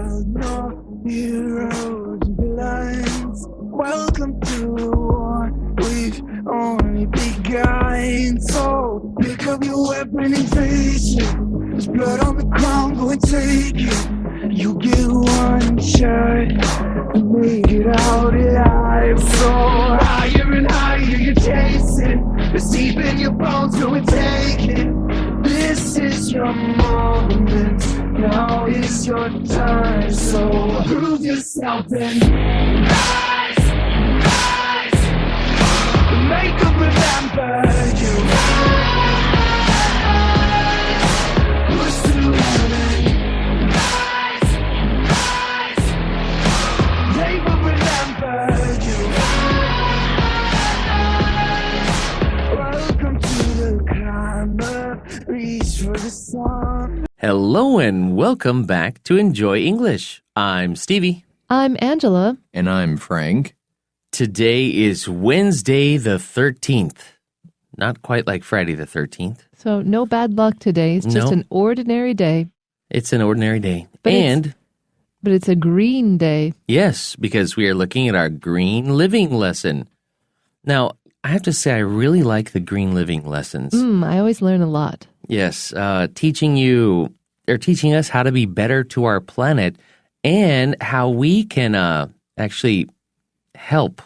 no heroes and villains. Welcome to a war we've only begun. So pick up your weapon and face it. There's blood on the ground, go and take it. You get one shot to make it out alive. So higher and higher you're chasing. It's deep in your bones, go and take it. This is your moment, now is your time. So prove yourself and rise, rise. Make them remember you. Rise, push through heaven. Rise, rise. They will remember you. Welcome to the climber. Reach for the sun. Hello and welcome back to Enjoy English. I'm Stevie. I'm Angela. And I'm Frank. Today is Wednesday the 13th. Not quite like Friday the 13th. So no bad luck today. It's just an ordinary day. It's an ordinary day. But it's a green day. Yes, because we are looking at our green living lesson. Now, I have to say I really like the green living lessons. I always learn a lot. Yes, teaching us how to be better to our planet and how we can actually help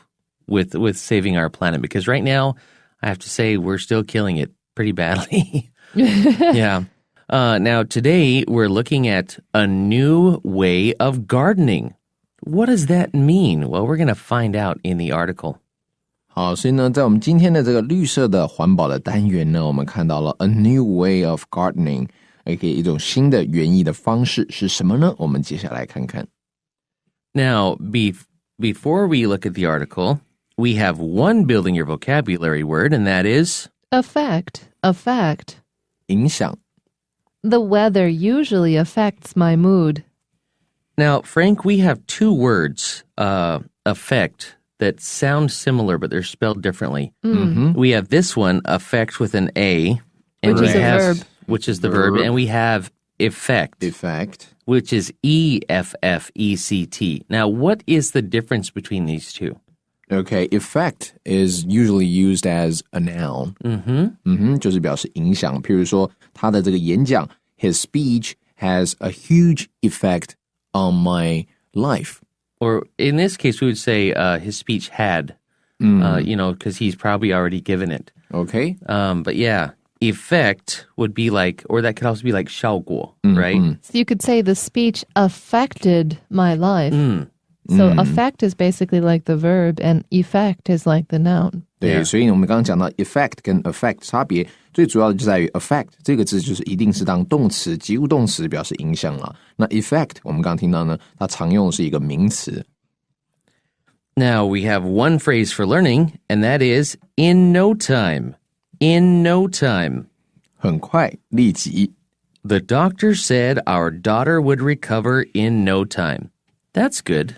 with saving our planet. Because right now, I have to say we're still killing it pretty badly. Yeah. Now, today we're looking at a new way of gardening. What does that mean? Well, we're going to find out in the article. 好，所以呢，在我们今天的这个绿色的环保的单元呢，我们看到了 a new way of gardening， 一种新的园艺的方式是什么呢？我们接下来看看。Now, before we look at the article, we have one building your vocabulary word, and that is Affect. 影响。 The weather usually affects my mood. Now, Frank, we have two words, affect, that sound similar, but they're spelled differently. We have this one, affect with an A. And Which is a verb. Which is the verb. And we have effect. Which is E-F-F-E-C-T. Now, what is the difference between these two? Okay, effect is usually used as a noun. 就是表示影响。譬如说，他的这个演讲 his speech has a huge effect on my life. Or in this case, we would say his speech had, because he's probably already given it. Okay. But yeah, effect would be like, or that could also be like 效果, right? So you could say the speech affected my life. So affect is basically like the verb and effect is like the noun. 对，所以我们刚刚讲到 effect 跟 affect 差别，最主要的就在于 affect 这个字就是一定是当动词、及物动词表示影响了。那 effect 我们刚刚听到呢，它常用的是一个名词。Now we have one phrase for learning, and that is in no time. In no time. 很快，立即。The doctor said our daughter would recover in no time. That's good.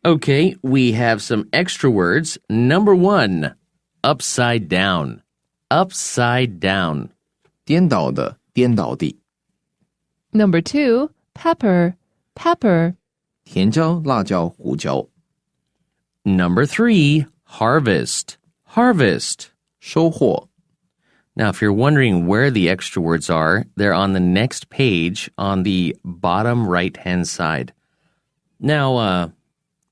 Okay, we have some extra words. Number 1, upside down. Upside down. 颠倒的，颠倒地。 Number 2, pepper. 甜椒、辣椒、胡椒。 Number 3, harvest. 收获。 Now, if you're wondering where the extra words are, they're on the next page on the bottom right-hand side. Now,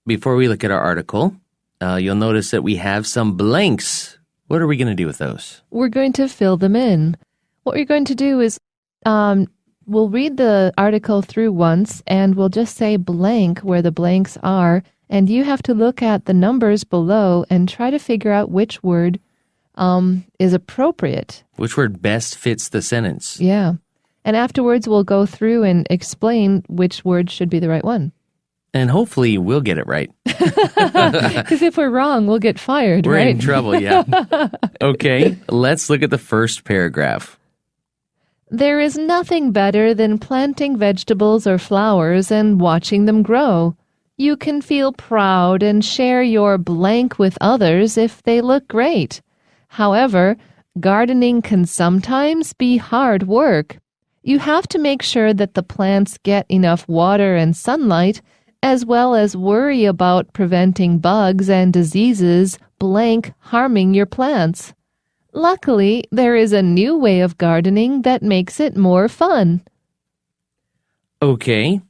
before we look at our article, you'll notice that we have some blanks. What are we going to do with those? We're going to fill them in. What we're going to do is we'll read the article through once and we'll just say blank where the blanks are, and you have to look at the numbers below and try to figure out which word is appropriate. Which word best fits the sentence? Yeah. And afterwards we'll go through and explain which word should be the right one. And hopefully we'll get it right. Because if we're wrong, we'll get fired, We're right? in trouble, yeah. Okay, let's look at the first paragraph. There is nothing better than planting vegetables or flowers and watching them grow. You can feel proud and share your blank with others if they look great. However, gardening can sometimes be hard work. You have to make sure that the plants get enough water and sunlight, as well as worry about preventing bugs and diseases blank harming your plants. Luckily, there is a new way of gardening that makes it more fun. Okay.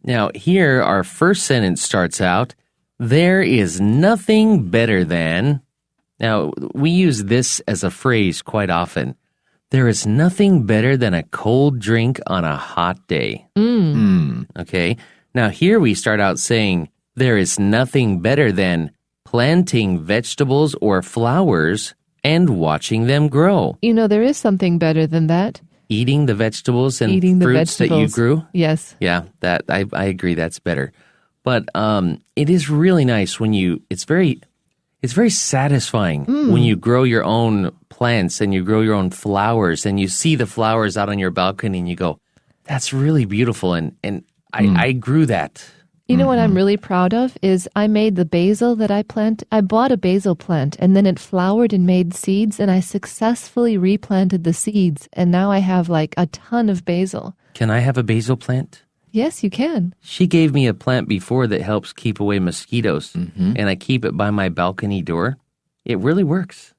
Now, here our first sentence starts out, there is nothing better than... Now, we use this as a phrase quite often. There is nothing better than a cold drink on a hot day. Okay. Now, here we start out saying, there is nothing better than planting vegetables or flowers and watching them grow. You know, there is something better than that. Eating the vegetables and Eating the fruits that you vegetables. grew? Yes. Yeah, that I agree that's better. But it is really nice when it's very satisfying when you grow your own plants and you grow your own flowers and you see the flowers out on your balcony and you go, that's really beautiful. And I grew that. You know what I'm really proud of is I made the basil that I plant. I bought a basil plant and then it flowered and made seeds and I successfully replanted the seeds. And now I have like a ton of basil. Can I have a basil plant? Yes, you can. She gave me a plant before that helps keep away mosquitoes. And I keep it by my balcony door. It really works.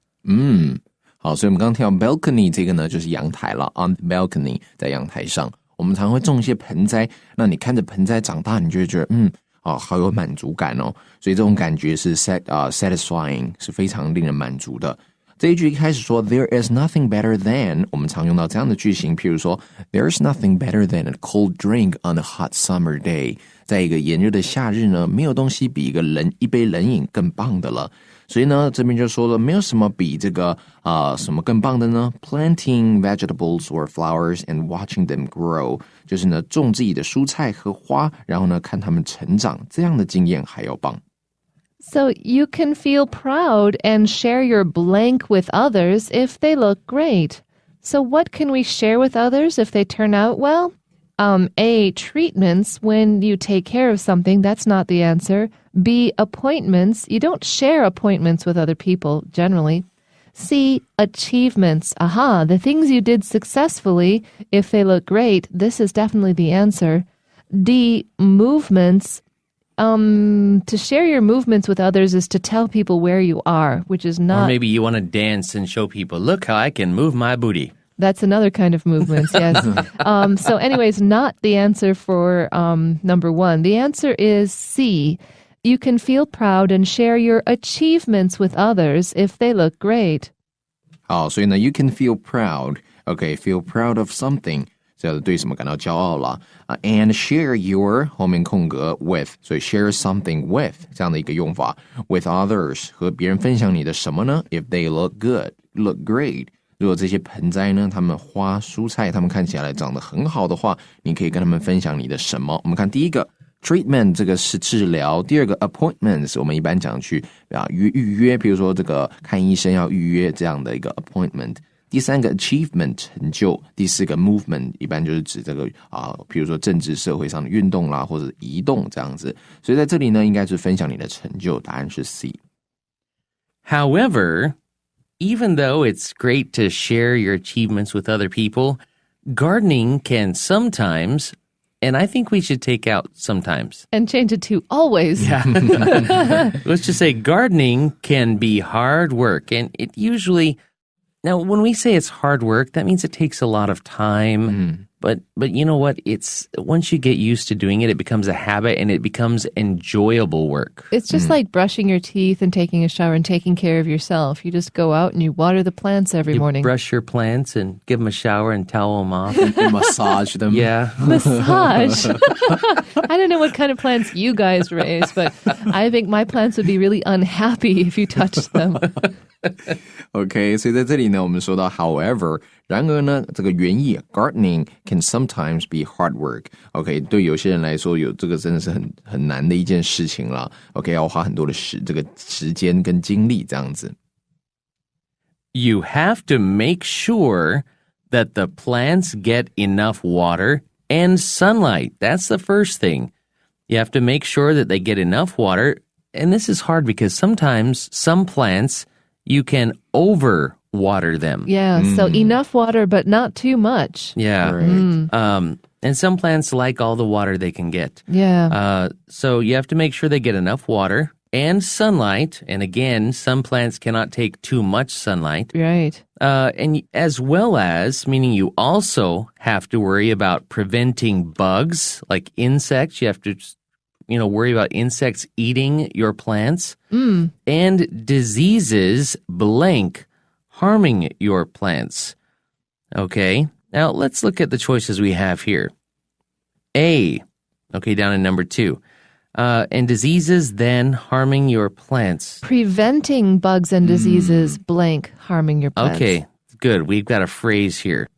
好，所以我们刚刚提到 balcony 这个呢，就是阳台了 ，on the balcony 在阳台上。我们常会种一些盆栽，那你看着盆栽长大，你就会觉得好有满足感哦。所以这种感觉是satisfying， 是非常令人满足的。这一句一开始说 There is nothing better than， 我们常用到这样的句型，譬如说 There's nothing better than a cold drink on a hot summer day。在一个炎热的夏日呢，没有东西比一杯冷饮更棒的了。所以呢，这边就说了，没有什么比这个什么更棒的呢 ？Planting vegetables or flowers and watching them grow， 就是呢种自己的蔬菜和花，然后呢看它们成长，这样的经验还要棒。So you can feel proud and share your blank with others if they look great. So what can we share with others if they turn out well? A, treatments when you take care of something. That's not the answer. B, appointments. You don't share appointments with other people generally. C, achievements. Aha, the things you did successfully. If they look great, this is definitely the answer. D, movements. To share your movements with others is to tell people where you are, which is not... Or maybe you want to dance and show people, look how I can move my booty. That's another kind of movements, yes. So anyways, not the answer for number one. The answer is C. You can feel proud and share your achievements with others if they look great. 好，所以呢 you can feel proud. Okay, feel proud of something. 这要对什么感到骄傲了and share your 后面空格 with， 所以 share something with 这样的一个用法 with others 和别人分享你的什么呢 if they look good, look great。如果这些盆栽呢，它们花蔬菜，它们看起来长得很好的话，你可以跟他们分享你的什么？我们看第一个 treatment， 这个是治疗；第二个 appointments， 我们一般讲去预约，比如说这个看医生要预约这样的一个 appointment。第三个 achievement 成就，第四个 movement 一般就是指这个比如说政治社会上的运动啦，或者移动这样子。所以在这里呢，应该是分享你的成就，答案是 C。However,Even though it's great to share your achievements with other people, gardening can sometimes, and I think we should take out sometimes. And change it to always. Yeah. Let's just say gardening can be hard work, and it usually... Now, when we say it's hard work, that means it takes a lot of time. But you know what? It's once you get used to doing it, it becomes a habit and it becomes enjoyable work. It's just like brushing your teeth and taking a shower and taking care of yourself. You just go out and you water the plants every morning. Brush your plants and give them a shower and towel them off. And massage them. Yeah. Massage. I don't know what kind of plants you guys raise, but I think my plants would be really unhappy if you touched them. OK， 所以在这里呢，我们说到 however， 然而呢，这个原意 gardening can sometimes be hard work。OK， 对有些人来说，有这个真的是很难的一件事情了。OK， 要花很多的这个时间跟精力这样子。You have to make sure that the plants get enough water and sunlight. That's the first thing. You have to make sure that they get enough water. And this is hard because sometimes some plants you can over water them. Yeah, so enough water, but not too much. Yeah. Right. And some plants like all the water they can get. Yeah. So you have to make sure they get enough water and sunlight. And again, some plants cannot take too much sunlight. Right. And as well as, meaning you also have to worry about preventing bugs like insects. You have to, worry about insects eating your plants. And diseases blank harming your plants. Okay. Now, let's look at the choices we have here. A, okay, down in number 2. And diseases then harming your plants. Preventing bugs and diseases blank harming your plants. Okay, good. We've got a phrase here.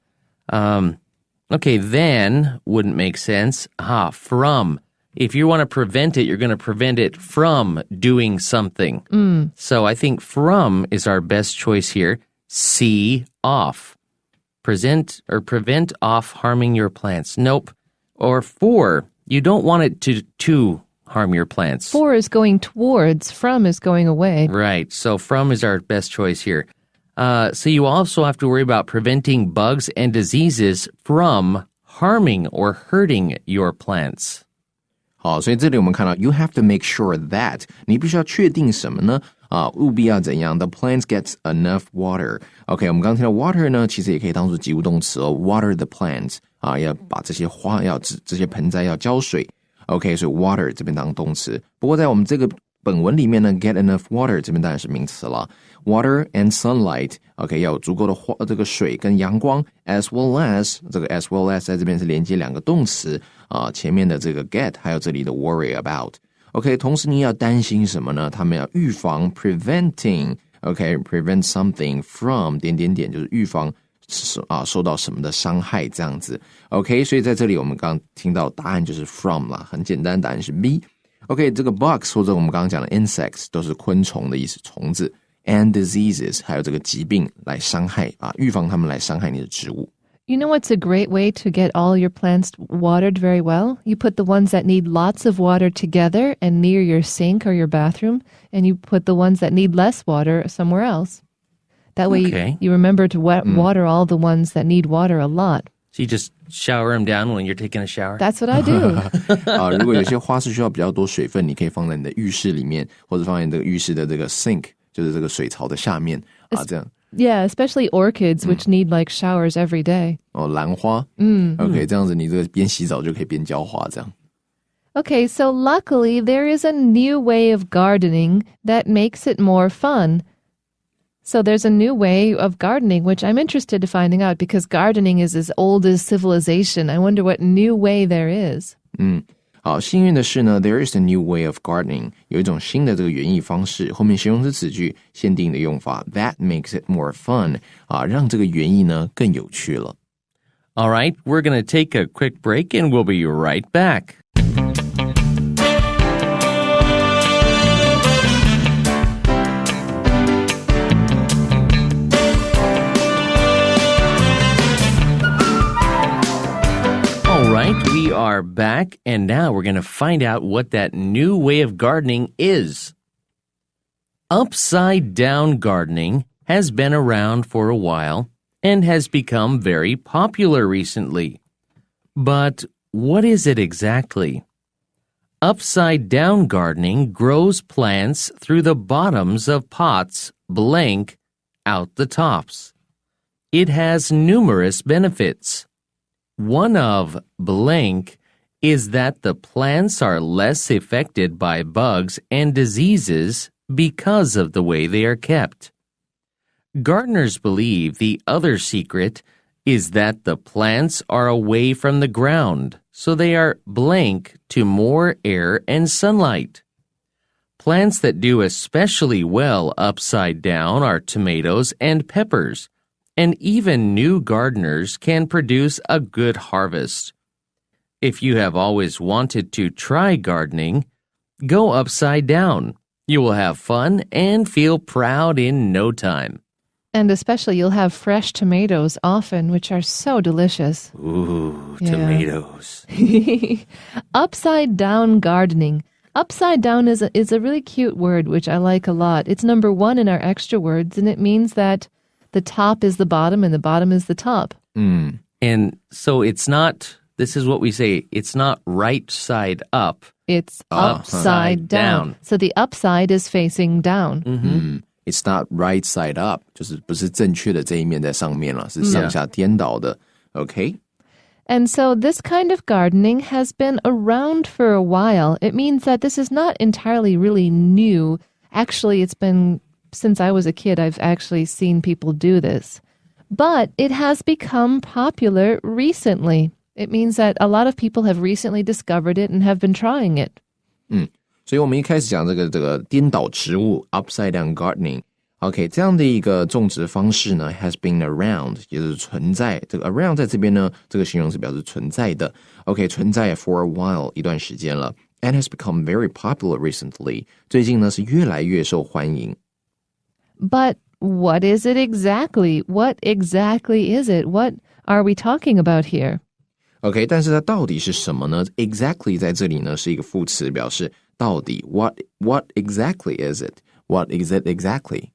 Okay, then wouldn't make sense. From. If you want to prevent it, you're going to prevent it from doing something. So I think from is our best choice here. C, off. Prevent off harming your plants. Nope. Or for, you don't want it to harm your plants. For is going towards, from is going away. Right. So from is our best choice here. So you also have to worry about preventing bugs and diseases from harming or hurting your plants. 好，所以这里我们看到 you have to make sure that 你必须要确定什么呢？务必要怎样 ？The plants get enough water. OK， 我们刚刚听到 water 呢，其实也可以当做及物动词哦。Water the plants 要把这些花这些盆栽要浇水。OK， 所以 water 这边当动词。不过在我们这个本文里面呢 ，get enough water 这边当然是名词了。Water and sunlight， OK， 要有足够的这个水跟阳光 ，as well as 这个 as well as 在这边是连接两个动词前面的这个 get 还有这里的 worry about。OK， 同时你要担心什么呢？他们要预防 preventing，OK，prevent something from 点点点，就是预防受到什么的伤害这样子。OK， 所以在这里我们刚刚听到答案就是 from 啦，很简单，答案是 B。OK， 这个 bugs 或者我们刚刚讲的 insects 都是昆虫的意思，虫子。And diseases 还有这个疾病来伤害预防他们来伤害你的植物。You know what's a great way to get all your plants watered very well? You put the ones that need lots of water together and near your sink or your bathroom, and you put the ones that need less water somewhere else. That way you remember to water all the ones that need water a lot. So you just shower them down when you're taking a shower? That's what I do. 如果有些花是需要比较多水分，你可以放在你的浴室里面，或者放在你这个浴室的这个 sink， 就是这个水槽的下面这样。Yeah, especially orchids, which need like showers every day. 兰花OK， 这样子你这个边洗澡就可以边浇花这样。Okay, so luckily there is a new way of gardening that makes it more fun. So there's a new way of gardening, which I'm interested in finding out because gardening is as old as civilization. I wonder what new way there is. 好，幸运的是呢 there is a new way of gardening， 有一种新的这个园艺方式，后面形容词词句限定的用法 that makes it more fun 让这个园艺呢更有趣了。All right, we're going to take a quick break and we'll be right back. We are back, and now we're going to find out what that new way of gardening is. Upside down gardening has been around for a while and has become very popular recently. But what is it exactly? Upside down gardening grows plants through the bottoms of pots, blank, out the tops. It has numerous benefits. One of blank is that the plants are less affected by bugs and diseases because of the way they are kept. Gardeners believe the other secret is that the plants are away from the ground, so they are blank to more air and sunlight. Plants that do especially well upside down are tomatoes and peppers. And even new gardeners can produce a good harvest. If you have always wanted to try gardening, go upside down. You will have fun and feel proud in no time. And especially you'll have fresh tomatoes often, which are so delicious. Ooh, tomatoes. Upside down gardening. Upside down is a really cute word, which I like a lot. It's number 1 in our extra words, and it means that The top is the bottom and the bottom is the top. And so it's not, this is what we say, it's not right side up. It's upside down. So the upside is facing down. It's not right side up, 就是不是正确的这一面在上面了，是上下颠倒的。Okay? And so this kind of gardening has been around for a while. It means that this is not entirely really new. Actually, it's been, since I was a kid, I've actually seen people do this. But it has become popular recently. It means that a lot of people have recently discovered it and have been trying it. 所以我们一开始讲这个颠倒植物 upside down gardening。OK， 这样的一个种植方式呢 has been around， 也就是存在。这个 around 在这边呢，这个形容词表示存在的。OK， 存在 for a while 一段时间了 ，and has become very popular recently。最近呢是越来越受欢迎。But what is it exactly? What exactly is it? What are we talking about here? OK， 但是它到底是什么呢 ？Exactly 在这里呢是一个副词，表示到底。What exactly is it? What is it exactly?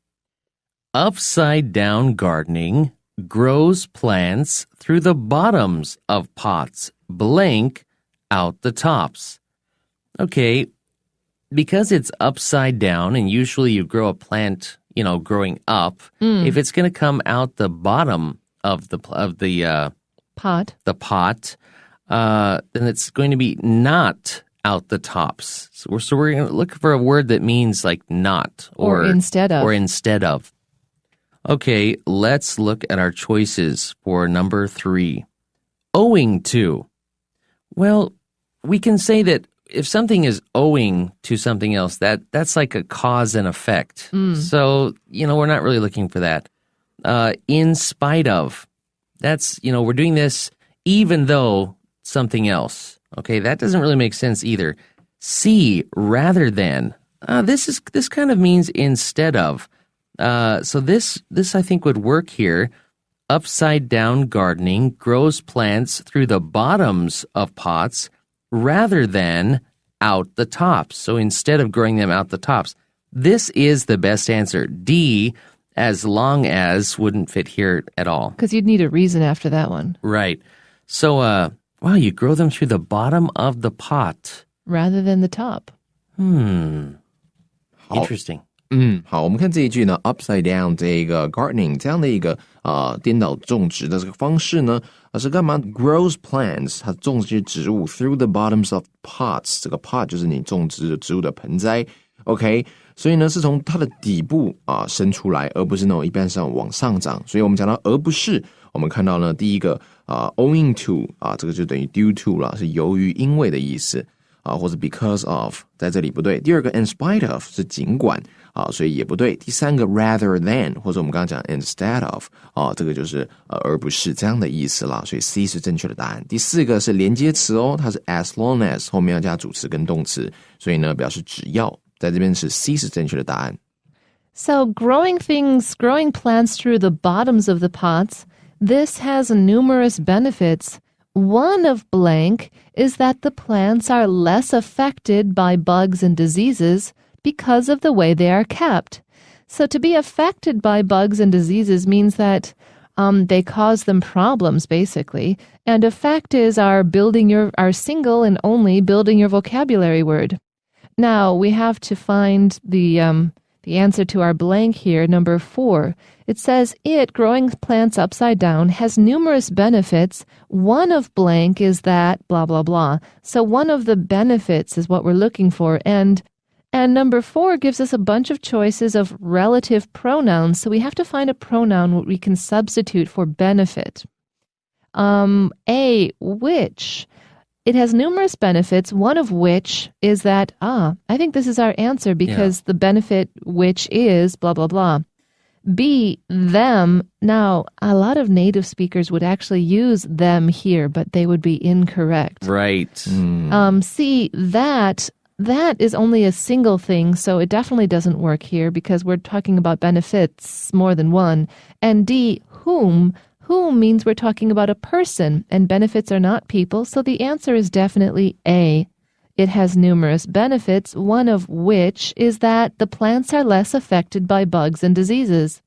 Upside down gardening grows plants through the bottoms of pots, blank out the tops. Okay, because it's upside down and usually you grow a plant, growing up, if it's going to come out the bottom of the Pot. the pot, then it's going to be not out the tops. So we're going to look for a word that means like not Or instead of. Or instead of. Okay, let's look at our choices for number 3. Owing to. Well, we can say that if something is owing to something else, that's like a cause and effect. So, we're not really looking for that. In spite of. That's, we're doing this even though something else. Okay, that doesn't really make sense either. C, rather than. This kind of means instead of. So this I think would work here. Upside down gardening grows plants through the bottoms of pots rather than out the tops. So instead of growing them out the tops. This is the best answer. D, as long as wouldn't fit here at all. Because you'd need a reason after that one. Right. So, wow, you grow them through the bottom of the pot. Rather than the top. Interesting. 好，我们看这一句呢 ，upside down 这一个 gardening 这样的一个颠倒种植的这个方式呢，是干嘛 ？Grows plants， 它种这些植物 through the bottoms of pots， 这个 pot 就是你种植植物的盆栽 ，OK， 所以呢是从它的底部伸出来，而不是那种一般上往上长。所以我们讲到而不是，我们看到呢第一个owing to 这个就等于 due to 啦，是由于因为的意思。或者 because of 在这里不对。第二个 in spite of 是尽管所以也不对。第三个 rather than 或者我们刚刚讲 instead of 这个就是而不是这样的意思啦，所以 C 是正确的答案。第四个是连接词它是 as long as 后面要加主词跟动词，所以呢表示只要，在这边是 C 是正确的答案。So growing plants through the bottoms of the pots, this has numerous benefits. One of blank is that the plants are less affected by bugs and diseases because of the way they are kept. So to be affected by bugs and diseases means that they cause them problems, basically. And affect is our single and only building your vocabulary word. Now we have to find the answer to our blank here, number 4. It says, growing plants upside down, has numerous benefits. One of blank is that blah, blah, blah. So one of the benefits is what we're looking for. And number 4 gives us a bunch of choices of relative pronouns. So we have to find a pronoun what we can substitute for benefit. A, which. It has numerous benefits, one of which is that, I think this is our answer because the benefit which is blah, blah, blah. B, them. Now, a lot of native speakers would actually use them here, but they would be incorrect. Right. C, that. That is only a single thing, so it definitely doesn't work here because we're talking about benefits more than one. And D, whom. Whom means we're talking about a person, and benefits are not people, so the answer is definitely A. It has numerous benefits, one of which is that the plants are less affected by bugs and diseases.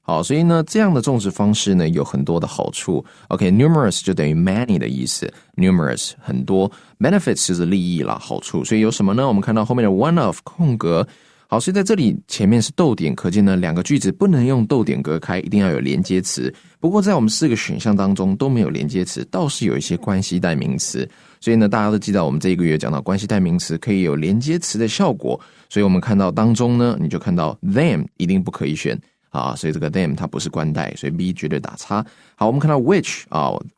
好，所以呢，这样的种植方式呢有很多的好处。OK，numerous 就等于 many 的意思 ，numerous 很多 ，benefits 就是利益啦，好处。所以有什么呢？我们看到后面的 one of 空格。好，所以在这里前面是逗点，可见呢两个句子不能用逗点隔开，一定要有连接词。不过在我们4个选项当中都没有连接词，倒是有一些关系代名词。所以呢，大家都知道我们这一个月讲到关系代名词可以有连接词的效果。所以我们看到当中呢，你就看到 them 一定不可以选。所以这个 them 它不是冠带，所以 B 绝对打叉。好，我们看到 which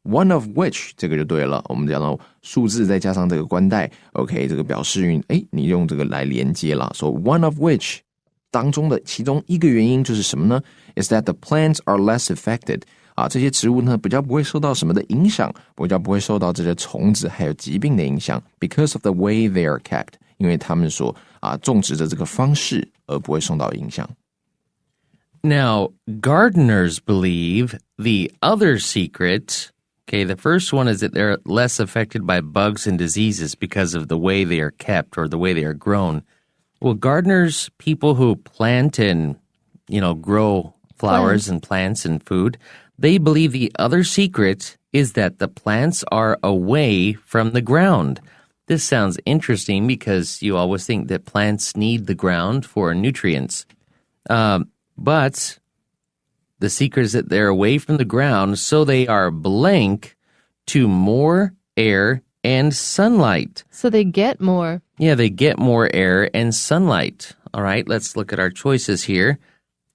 one of which 这个就对了。我们讲到数字再加上这个冠带 ，OK， 这个表示你用这个来连接了。So one of which 当中的其中一个原因就是什么呢 ？Is that the plants are less affected。这些植物呢比较不会受到什么的影响，比较不会受到这些虫子还有疾病的影响 ，because of the way they are kept， 因为他们所种植的这个方式而不会受到影响。Now, gardeners believe the other secret, okay, the first one is that they're less affected by bugs and diseases because of the way they are kept or the way they are grown. Well, gardeners, people who plant and, grow flowers and plants and food, they believe the other secret is that the plants are away from the ground. This sounds interesting because you always think that plants need the ground for nutrients. But the secret is that they're away from the ground, so they are blank to more air and sunlight. So they get more. Yeah, they get more air and sunlight. All right, let's look at our choices here.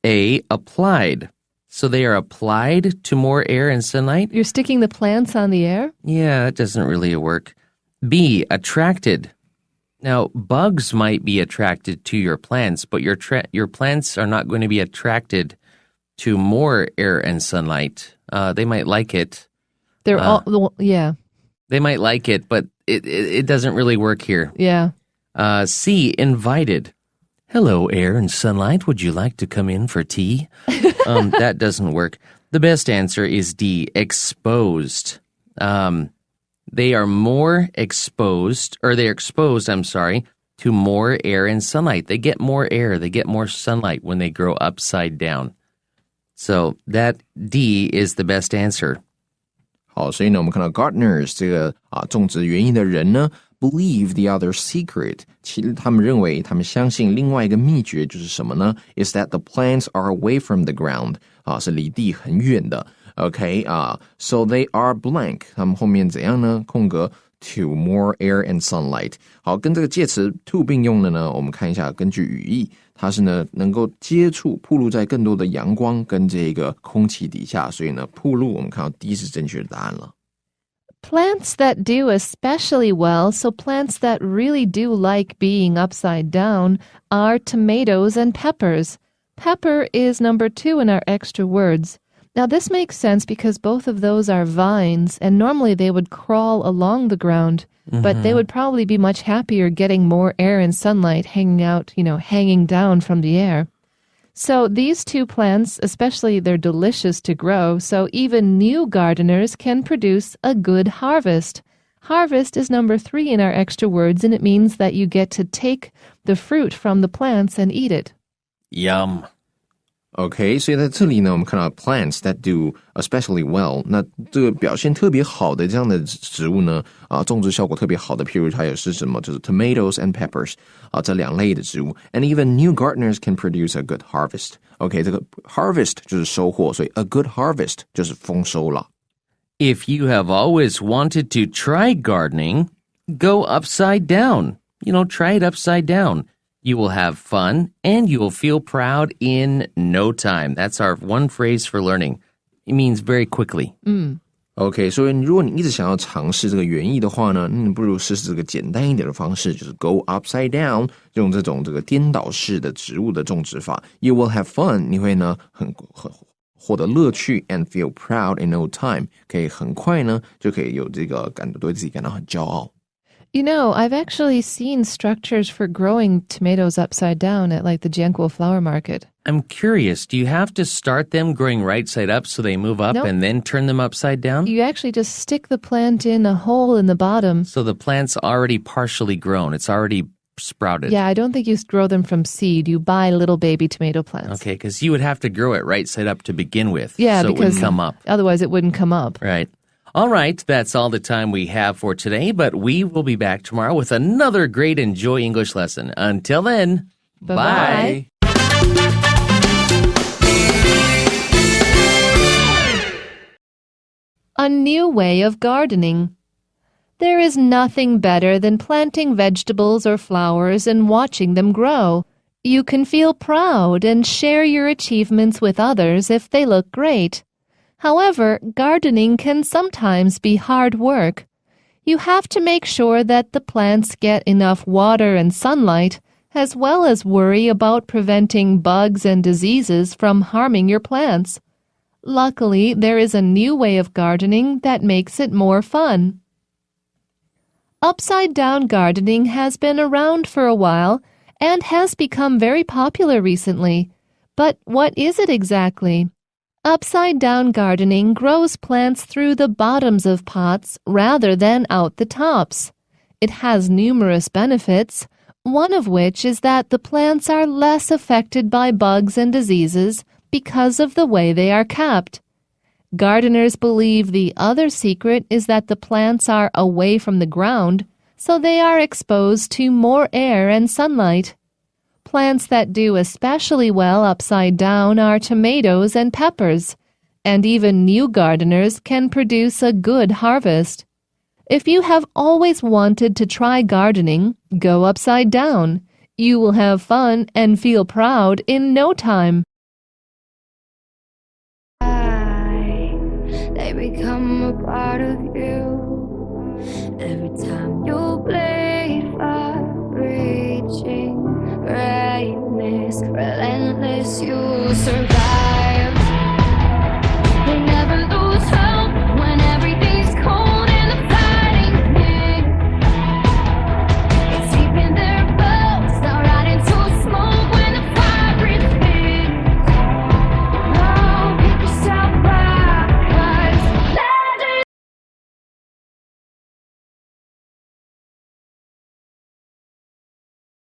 A, applied. So they are applied to more air and sunlight? You're sticking the plants on the air? Yeah, that doesn't really work. B, attracted. Now, bugs might be attracted to your plants, but your plants are not going to be attracted to more air and sunlight. They might like it. They're yeah. They might like it, but it doesn't really work here. Yeah. C, invited. Hello, air and sunlight. Would you like to come in for tea? That doesn't work. The best answer is D, exposed. They are more exposed, or they're exposed, to more air and sunlight. They get more air, they get more sunlight when they grow upside down. So that D is the best answer. 好，所以呢，我们看到 gardeners 这个种植园艺的人呢 ，believe the other secret， 其实他们认为，他们相信另外一个秘诀就是什么呢 ？Is that the plants are away from the ground， 是离地很远的。OK，so they are blank， 他们后面怎样呢？空格 to more air and sunlight。好，跟这个介词 to 并用的呢，我们看一下，根据语义，它是呢能够接触、暴露在更多的阳光跟这个空气底下，所以呢，暴露我们看到 D 是正确的答案了。Plants that do especially well, so plants that really do like being upside down, are tomatoes and peppers. Pepper is number 2 in our extra words. Now, this makes sense because both of those are vines, and normally they would crawl along the ground, but they would probably be much happier getting more air and sunlight hanging down from the air. So these two plants, especially, they're delicious to grow, so even new gardeners can produce a good harvest. Harvest is number 3 in our extra words, and it means that you get to take the fruit from the plants and eat it. Yum. OK， 所以在这里呢，我们看到 plants that do especially well， 那这个表现特别好的这样的植物呢，种植效果特别好的，譬如它也是什么，就是 tomatoes and peppers， 这两类的植物 ，and even new gardeners can produce a good harvest。OK， 这个 harvest 就是收获，所以 a good harvest 就是丰收了。If you have always wanted to try gardening, go upside down. Try it upside down.You will have fun, and you will feel proud in no time. That's our one phrase for learning. It means very quickly. OK， 所以如果你一直想要尝试这个园艺的话呢，你不如试试这个简单一点的方式，就是 go upside down， 用这种颠倒式的植物的种植法。You will have fun， 你会呢很获得乐趣 ，and feel proud in no time， 可以很快呢就可以有这个对自己感到很骄傲。I've actually seen structures for growing tomatoes upside down at the Jianguo flower market. I'm curious, do you have to start them growing right side up so they move up Nope. and then turn them upside down? You actually just stick the plant in a hole in the bottom. So the plant's already partially grown. It's already sprouted. Yeah, I don't think you grow them from seed. You buy little baby tomato plants. Okay, because you would have to grow it right side up to begin with. Yeah, so it because wouldn't come up. Otherwise it wouldn't come up. Right. All right, that's all the time we have for today, but we will be back tomorrow with another great Enjoy English lesson. Until then, Bye-bye. bye. A new way of gardening. There is nothing better than planting vegetables or flowers and watching them grow. You can feel proud and share your achievements with others if they look great. However, gardening can sometimes be hard work. You have to make sure that the plants get enough water and sunlight, as well as worry about preventing bugs and diseases from harming your plants. Luckily, there is a new way of gardening that makes it more fun. Upside-down gardening has been around for a while and has become very popular recently. But what is it exactly? Upside-down gardening grows plants through the bottoms of pots rather than out the tops. It has numerous benefits, one of which is that the plants are less affected by bugs and diseases because of the way they are kept. Gardeners believe the other secret is that the plants are away from the ground, so they are exposed to more air and sunlight. Plants that do especially well upside down are tomatoes and peppers, and even new gardeners can produce a good harvest. If you have always wanted to try gardening, go upside down. You will have fun and feel proud in no time. They become a part of you every time you blink.